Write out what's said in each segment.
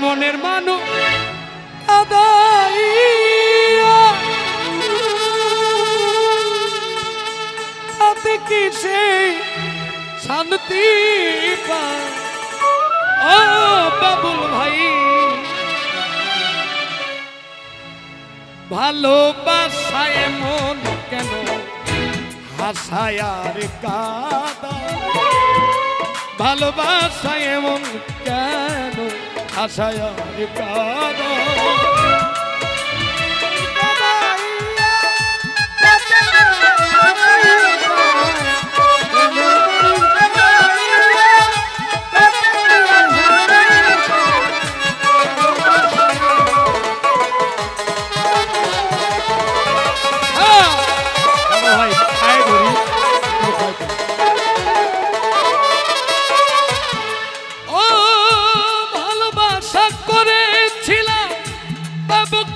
মনের মানুষ কাদাইয়া তাতে কি সে শান্তি পায়? ও বাবুল ভাই, ভালোবাসায় মন কেন হাসায় আর কাঁদা? ভালোবাসায় মন কেন হাসায় আর কাঁদা?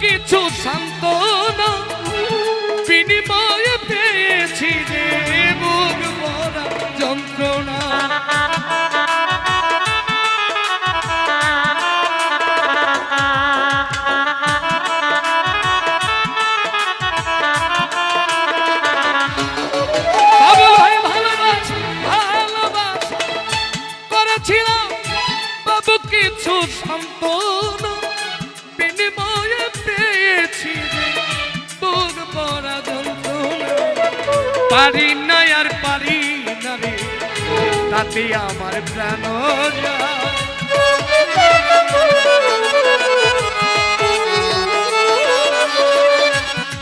কিছু সান্ত্বনা বিনিময়ে পেয়েছি যে বুক ভরা যন্ত্রণা। বাবুল ভাই ভালোবাসা করেছিলাম বাবু কিছু সান্ত্বনা বিনিময়ে পেয়েছি বুক ভরা যন্ত্রণা। পারি না আর পারি না রে তাতে আমার প্রাণ যায়।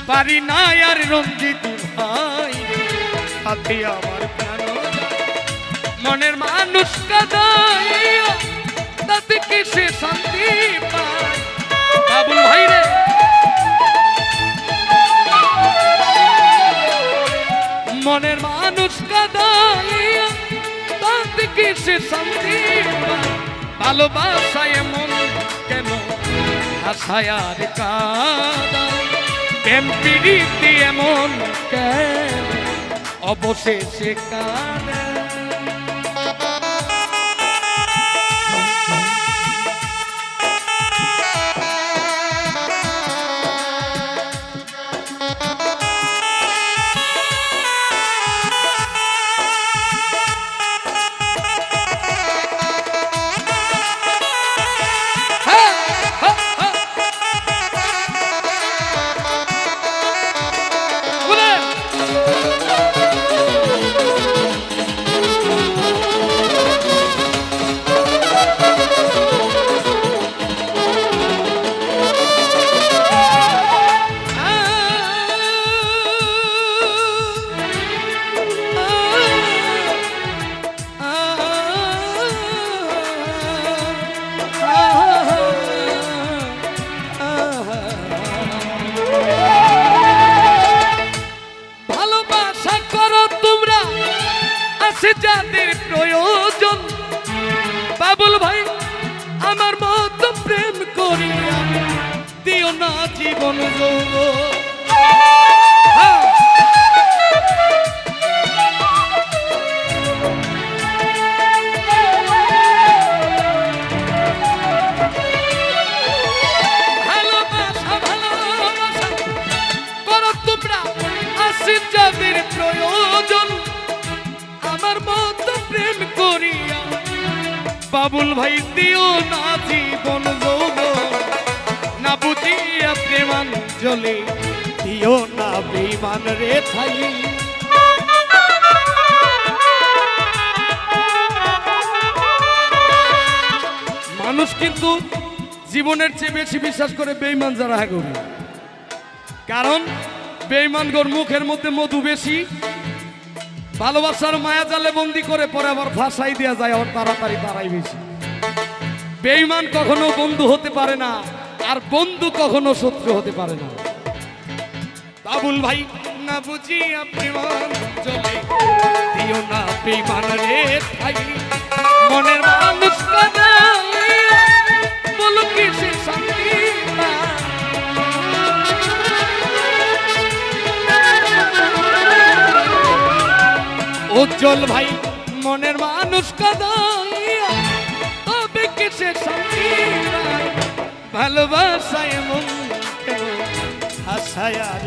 পারি না আর রঞ্জিত ভাই তাতে আমার প্রাণ যায়। মনের মানুষ কাদাইয়া তাতে কি সে শান্তি পায়? বাবুল ভাই রে, মনের মানুষ কাদাইয়া তাতে কি সে শান্তি পায়? ভালোবাসায় মন কেন হাসায় আর কাঁদা? প্রেম প্রীতি এমন কেন অবশেষে কাঁদে? যাদের প্রয়োজন বাবুল ভাই আমার মতো প্রেম করিয়া দিও না জীবন যৌবন। ভালোবাসা ভালোবাসা করো তোমরা আসি যাদের প্রয়োজন আমার মতো প্রেম করিয়া বাবুল ভাই দিও না জীবন যৌবন। না বুঝিয়া প্রেমাঞ্জলি দিও না বেঈমান রে ঠাই। মানুষ কিন্তু জীবনের চেয়ে বেশি বিশ্বাস করে বেঈমান যারা করে, কারণ বেঈমান গোর মুখের মধ্যে মধু বেশি। ভালোবাসার মায়া জালে বন্দি করে পরে আবার ফাঁসাই দেওয়া যায়, আবার তাড়াতাড়ি তারাই বেশি। বেঈমান কখনো বন্ধু হতে পারে না, আর বন্ধু কখনো শত্রু হতে পারে না। বাবুল ভাই না বুঝিয়া প্রেমাঞ্জলি দিও না বেঈমান রে ঠাই। মনের মানুষ কাদাইয়া বলো কি সে শান্তি পায়? উজ্জ্বল ভাই মনের মানুষ কাদাইয়া তবে কি সে শান্তি পায়? ভালোবাসায় এমন কেন হাসায় আর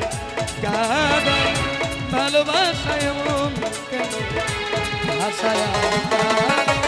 কাঁদায় ভালোবাসায় এমন কেন হাসায় আর কাঁদায়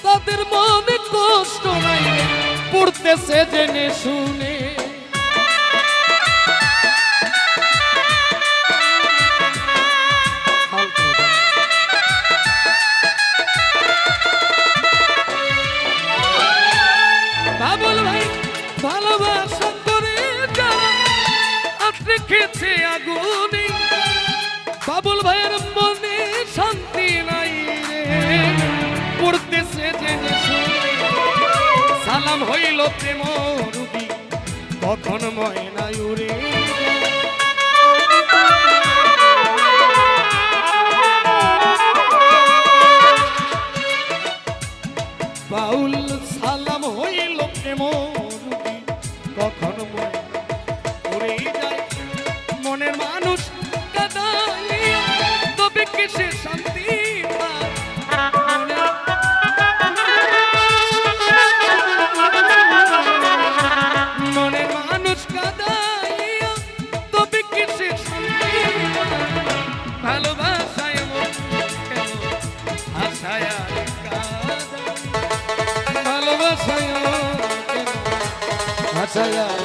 তাদের মনে কষ্ট নাই পড়তেছে জেনে শুনে বাবুল ভাই ভালোবাসা করে যারা হাত রেখেছে আগুনে বাবুল ভাইয়ের মনে শান্তি নাই রে পড়তেছে জেনে শুনে সালাম হইল প্রেম রুগী কখন ময়না উড়ে বাউল সালাম হইল প্রেম রুগী কখন ময়না উড়ে যায় মনের মানুষ কাঁদাইয়া তবে কিসে শান্তি পায় মনের মানুষ কাঁদাইয়া তবে কিসে শান্তি ভালোবাসায় এমন কেন হাসায় আর কাঁদায় ভালোবাসায় এমন কেন হাসায়